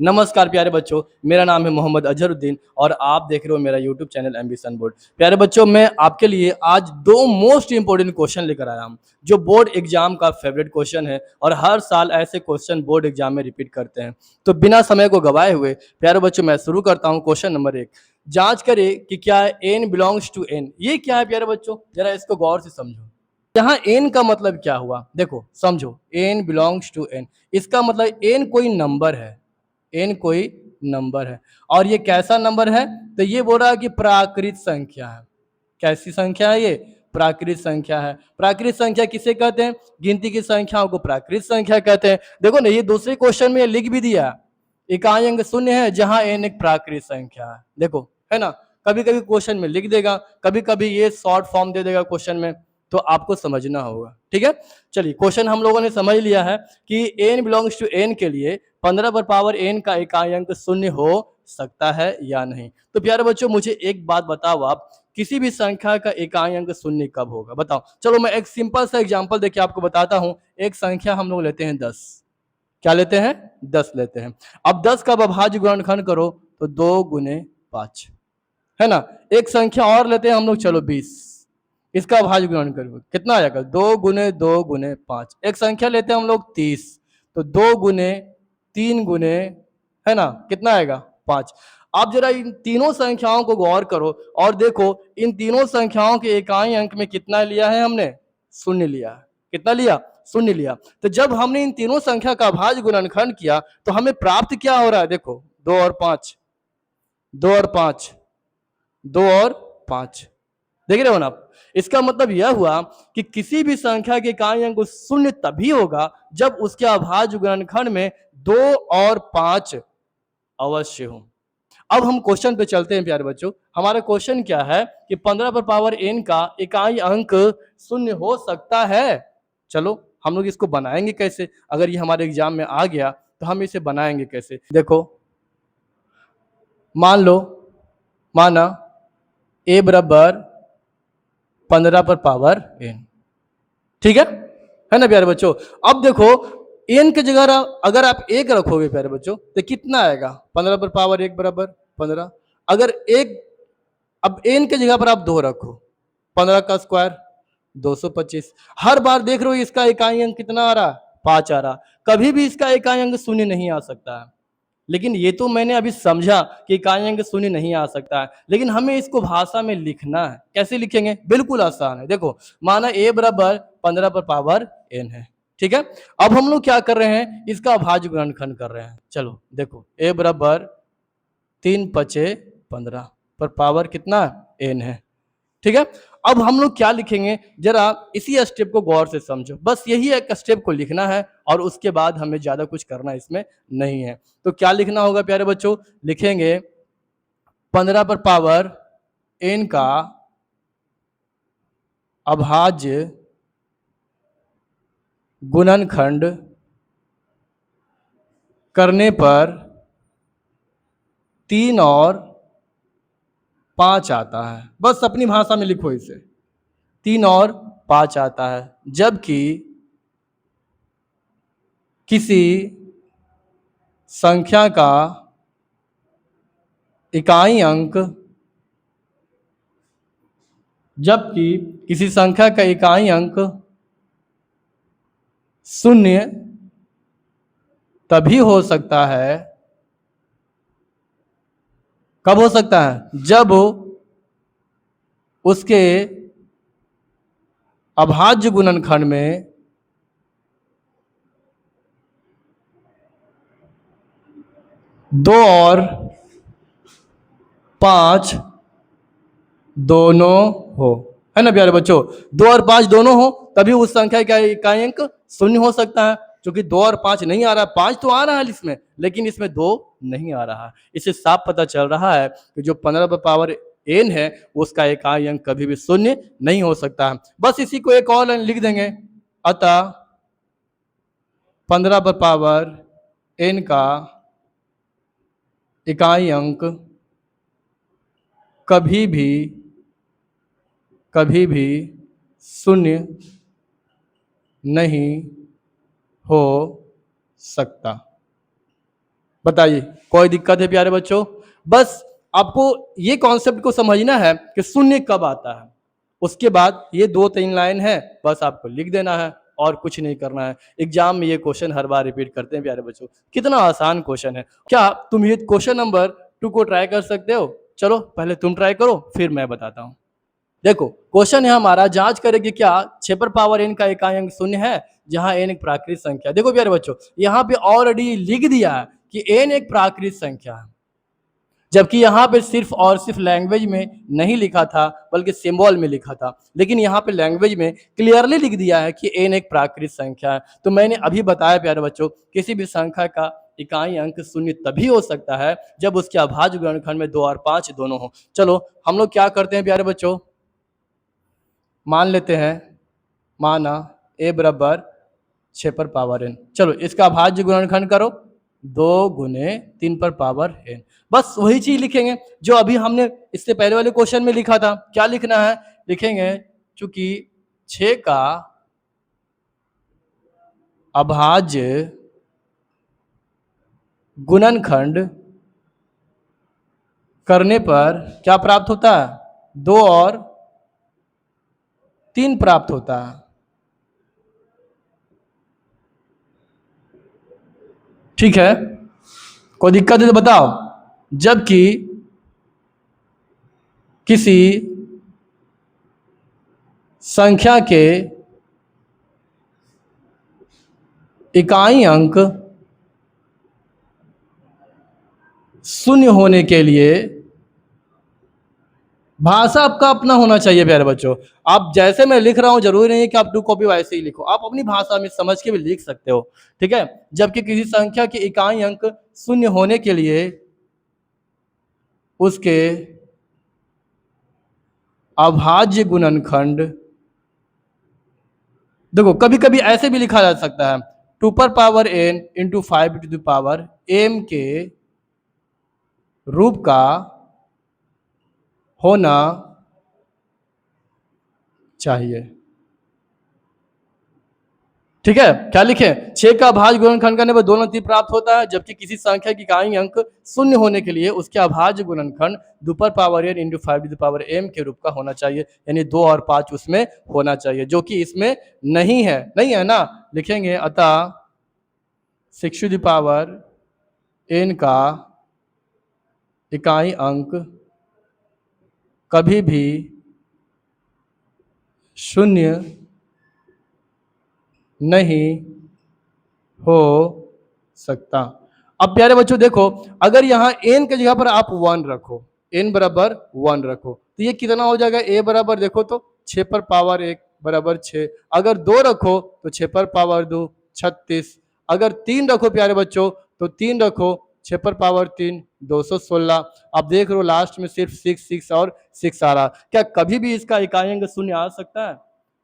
नमस्कार प्यारे बच्चों, मेरा नाम है मोहम्मद अजहरुद्दीन और आप देख रहे हो मेरा यूट्यूब चैनल एम्बिशन बोर्ड। प्यारे बच्चों, मैं आपके लिए आज दो मोस्ट इंपॉर्टेंट क्वेश्चन लेकर आया हूँ जो बोर्ड एग्जाम का फेवरेट क्वेश्चन है और हर साल ऐसे क्वेश्चन बोर्ड एग्जाम में रिपीट करते हैं। तो बिना समय को गवाए हुए प्यारे बच्चों मैं शुरू करता हूँ। क्वेश्चन नंबर 1, जांच करें कि क्या एन बिलोंग्स टू एन। ये क्या है प्यारे बच्चों, जरा इसको गौर से समझो। यहाँ एन का मतलब क्या हुआ, देखो समझो, एन बिलोंग्स टू एन, इसका मतलब एन कोई नंबर है, एन कोई नंबर है। और ये कैसा नंबर है, तो ये बोल रहा है कि प्राकृत संख्या है। कैसी संख्या है ये? प्राकृत संख्या है। प्राकृत संख्या किसे कहते हैं? गिनती की संख्याओं को प्राकृत संख्या कहते हैं। देखो ना, ये दूसरे क्वेश्चन में लिख भी दिया, इकाई अंक शून्य है जहां एन एक प्राकृत संख्या है। देखो, है ना, कभी कभी क्वेश्चन में लिख देगा, कभी कभी ये शॉर्ट फॉर्म दे देगा क्वेश्चन में, तो आपको समझना होगा। ठीक है, चलिए क्वेश्चन हम लोगों ने समझ लिया है कि एन बिलोंग्स टू एन के लिए 15 पर पावर एन का इकाई अंक शून्य हो सकता है या नहीं। तो प्यारे बच्चों, मुझे एक बात बताओ, आप किसी भी संख्या का इकाई अंक शून्य कब होगा, बताओ। चलो मैं एक सिंपल सा एग्जांपल देके आपको बताता हूं। एक संख्या हम लोग लेते हैं 10। क्या लेते हैं? 10 लेते हैं। अब 10 का अभाज्य गुणनखंड करो तो 2 गुने 5, है ना। एक संख्या और लेते हैं हम लोग, चलो 20। इसका अभाज्य गुणन करो, कितना आ जाएगा? 2 गुने 2 गुने 5। एक संख्या लेते हैं हम लोग 30, तो 2 गुने 3 गुने, है ना, कितना आएगा? 5। आप जरा इन तीनों संख्याओं को गौर करो और देखो, इन तीनों संख्याओं के इकाई अंक में कितना लिया है हमने? शून्य लिया है। कितना लिया? शून्य लिया। तो जब हमने इन तीनों संख्या का अभाज्य गुणनखंड किया तो हमें प्राप्त क्या हो रहा है? देखो, 2 और 5, 2 और 5, 2 और 5, देख रहे हो ना आप। इसका मतलब यह हुआ कि किसी भी संख्या के इकाई अंक शून्य तभी होगा जब उसके अभाज्य गुणनखंड में 2 और 5 अवश्य हो। अब हम क्वेश्चन पे चलते हैं प्यारे बच्चों। हमारा क्वेश्चन क्या है कि 15 पर पावर एन का इकाई अंक शून्य हो सकता है। चलो हम लोग इसको बनाएंगे कैसे? अगर ये हमारे एग्जाम में आ गया तो हम इसे बनाएंगे कैसे? देखो, मान लो, माना ए बराबर 15 पर पावर एन, ठीक है ना प्यारे बच्चों। अब देखो, एन की जगह अगर आप एक रखोगे प्यारे बच्चों तो कितना आएगा? 15 पर पावर एक बराबर 15। अगर एक, अब एन की जगह पर आप 2 रखो, 15 का स्क्वायर 225। हर बार देख रहे हो इसका इकाई अंक कितना आ रहा? 5 आ रहा। कभी भी इसका इकाई अंक शून्य नहीं आ सकता है। लेकिन ये तो मैंने अभी समझा कि इकाई अंक शून्य नहीं आ सकता है, लेकिन हमें इसको भाषा में लिखना है। कैसे लिखेंगे? बिल्कुल आसान है। देखो, माना ए बराबर 15 पर पावर एन है, ठीक है। अब हम लोग क्या कर रहे हैं? इसका अभाज्य गुणनखंड कर रहे हैं। चलो देखो, ए बराबर 3 पचे 15 पर पावर कितना? एन है, ठीक है। अब हम लोग क्या लिखेंगे, जरा इसी स्टेप को गौर से समझो। बस यही एक स्टेप को लिखना है और उसके बाद हमें ज्यादा कुछ करना इसमें नहीं है। तो क्या लिखना होगा प्यारे बच्चों? लिखेंगे 15 पर पावर एन का अभाज्य गुणनखंड करने पर 3 और 5 आता है। बस अपनी भाषा में लिखो इसे, 3 और 5 आता है। जबकि किसी संख्या का इकाई अंक, जबकि किसी संख्या का इकाई अंक शून्य तभी हो सकता है, कब हो सकता है? जब उसके अभाज्य गुणनखंड में 2 और 5 दोनों हो, है ना प्यारे बच्चों। 2 और 5 दोनों हो तभी उस संख्या का इकाई अंक शून्य हो सकता है। क्योंकि 2 और 5 नहीं आ रहा, 5 तो आ रहा है इसमें, लेकिन इसमें 2 नहीं आ रहा है। इससे साफ पता चल रहा है कि जो 15 पर पावर एन है उसका इकाई अंक कभी भी शून्य नहीं हो सकता है। बस इसी को एक और लाइन लिख देंगे, अतः 15 पर पावर एन का इकाई अंक कभी भी शून्य नहीं हो सकता। बताइए, कोई दिक्कत है प्यारे बच्चों? बस आपको ये कॉन्सेप्ट को समझना है कि शून्य कब आता है। उसके बाद ये 2-3 लाइन है, बस आपको लिख देना है और कुछ नहीं करना है। एग्ज़ाम में ये क्वेश्चन हर बार रिपीट करते हैं प्यारे बच्चों। कितना आसान क्वेश्चन है। क्या तुम ये क्वेश्चन नंबर 2 को ट्राई कर सकते हो? चलो पहले तुम ट्राई करो, फिर मैं बताता हूँ। देखो, क्वेश्चन है हमारा, जांच करें कि क्या 6 पर पावर n का इकाई अंक शून्य है, जहां n एक प्राकृत संख्या है। देखो प्यारे बच्चों, यहाँ पे ऑलरेडी लिख दिया है कि n एक प्राकृत संख्या है, जबकि यहाँ पे सिर्फ और सिर्फ लैंग्वेज में नहीं लिखा था बल्कि सिंबल में लिखा था, लेकिन यहाँ पे लैंग्वेज में क्लियरली लिख दिया है कि n एक प्राकृत संख्या है। तो मैंने अभी बताया प्यारे बच्चों, किसी भी संख्या का इकाई अंक शून्य तभी हो सकता है जब उसके अभाज्य गुणनखंड में 2 और 5 दोनों हो। चलो हम लोग क्या करते हैं प्यारे बच्चों, मान लेते हैं, माना a बराबर 6 पर पावर n। चलो इसका अभाज्य गुणनखंड करो, 2 गुने 3 पर पावर n। बस वही चीज लिखेंगे जो अभी हमने इससे पहले वाले क्वेश्चन में लिखा था। क्या लिखना है? लिखेंगे चूंकि 6 का अभाज्य गुणनखंड करने पर क्या प्राप्त होता है? 2 और 3 प्राप्त होता है। ठीक है, कोई दिक्कत है तो बताओ। जबकि किसी संख्या के इकाई अंक शून्य होने के लिए भाषा आपका अपना होना चाहिए प्यारे बच्चों। आप जैसे मैं लिख रहा हूं जरूरी नहीं है कि आप 2 कॉपी वैसे ही लिखो, आप अपनी भाषा में समझ के भी लिख सकते हो। ठीक है, जबकि किसी संख्या के इकाई अंक शून्य होने के लिए उसके अभाज्य गुणनखंड, देखो कभी कभी ऐसे भी लिखा जा सकता है, 2 पर power n into 5 to the power m के रूप का होना चाहिए। ठीक है, क्या लिखे? 6 का अभाज्य गुणनखंड करने पर 2 और 3 प्राप्त होता है, जबकि किसी संख्या की इकाई अंक शून्य होने के लिए उसके अभाज्य गुणनखंड 2 पर power n into 5 to the power m के रूप का होना चाहिए, यानी 2 और 5 उसमें होना चाहिए, जो कि इसमें नहीं है। नहीं है ना? लिखेंगे अतः 6 टू द पावर n का इकाई अंक कभी भी शून्य नहीं हो सकता। अब प्यारे बच्चों देखो, अगर यहाँ n की जगह पर आप 1 रखो, n बराबर 1 रखो, तो ये कितना हो जाएगा? a बराबर देखो तो 6 पर पावर 1 बराबर 6। अगर 2 रखो तो 6 पर पावर 2 36। अगर 3 रखो प्यारे बच्चों तो 3 रखो, 6 पर पावर 3 216। अब देख रहे हो लास्ट में सिर्फ 6 और 6 आ रहा। क्या कभी भी इसका इकाई अंक शून्य आ सकता है?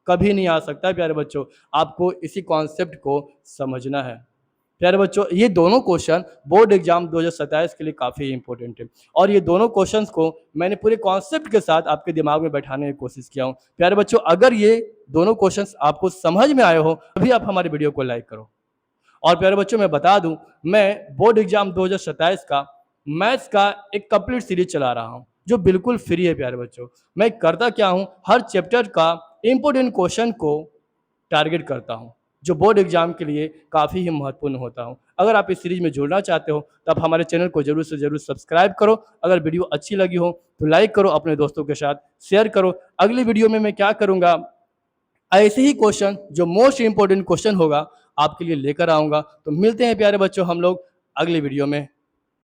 कभी नहीं आ सकता है प्यारे बच्चों। आपको इसी कॉन्सेप्ट को समझना है प्यारे बच्चों। ये दोनों क्वेश्चन बोर्ड एग्जाम 2027 के लिए काफ़ी इंपॉर्टेंट है, और ये दोनों क्वेश्चंस को मैंने पूरे कॉन्सेप्ट के साथ आपके दिमाग में बैठाने की कोशिश किया हूँ प्यारे बच्चों। अगर ये दोनों क्वेश्चंस आपको समझ में आए हो तभी आप हमारे वीडियो को लाइक करो। और प्यारे बच्चों मैं बता दूं, मैं बोर्ड एग्जाम 2027 का मैथ्स का एक कंप्लीट सीरीज चला रहा हूं जो बिल्कुल फ्री है प्यारे बच्चों। मैं करता क्या हूं, हर चैप्टर का इंपॉर्टेंट क्वेश्चन को टारगेट करता हूं जो बोर्ड एग्जाम के लिए काफ़ी ही महत्वपूर्ण होता हूं। अगर आप इस सीरीज में जुड़ना चाहते हो तो आप हमारे चैनल को जरूर से जरूर सब्सक्राइब करो। अगर वीडियो अच्छी लगी हो तो लाइक करो, अपने दोस्तों के साथ शेयर करो। अगली वीडियो में मैं क्या करूंगा, ऐसे ही क्वेश्चन जो मोस्ट इंपॉर्टेंट क्वेश्चन होगा आपके लिए लेकर आऊंगा। तो मिलते हैं प्यारे बच्चों हम लोग अगली वीडियो में।